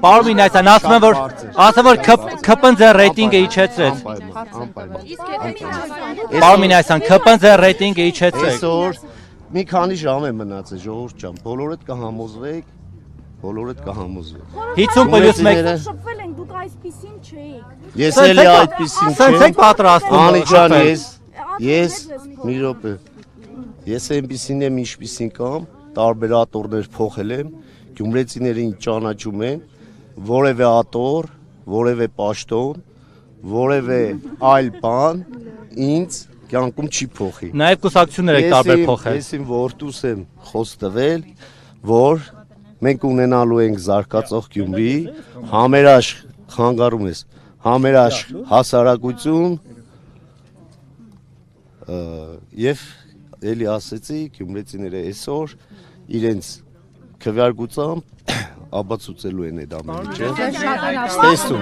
Պարոն Մինասյան, ասում որ ԿՊՆՁ ռեյտինգը իջեցրեց։ Պարոն Մինասյան, ԿՊՆՁ ռեյտինգը իջեցրեց։ Այսօր մի քանի ժամ է մնացել, ժողովուրդ ջան, բոլորդ կհամոզվեք, բոլորդ կհամոզվեք։ 50+1 Շփվել ենք, դուք այսպեսին չէիք։ Ես էլի այդպեսին չեմ։ Սենց եք պատրաստվում։ Անի ջան, ես մի րոպե։ Ես այնպեսին եմ, ինչպեսին կամ, տարբեր ատորներ փոխել եմ, գյումրեցիներին ճանաչում են, որևէ ատոր, որևէ պաշտոն, որևէ այլ բան ինձ կյանքում չի փոխի։ Նաև կուսակցություններ եք տարբեր փոխել։ Ես իմ որդուս եմ խոս տվել, որ մենք ունենալու ենք զարգացող Գյումրի, համերաշխ, խանգարում ես, համերաշխ հասարակություն եւ էլի ասեցի գյումրեցիները այսօր իրենց քվեարկությամբ ապացուցելու են այդ ամենը, չէ՞։ Ստեսում։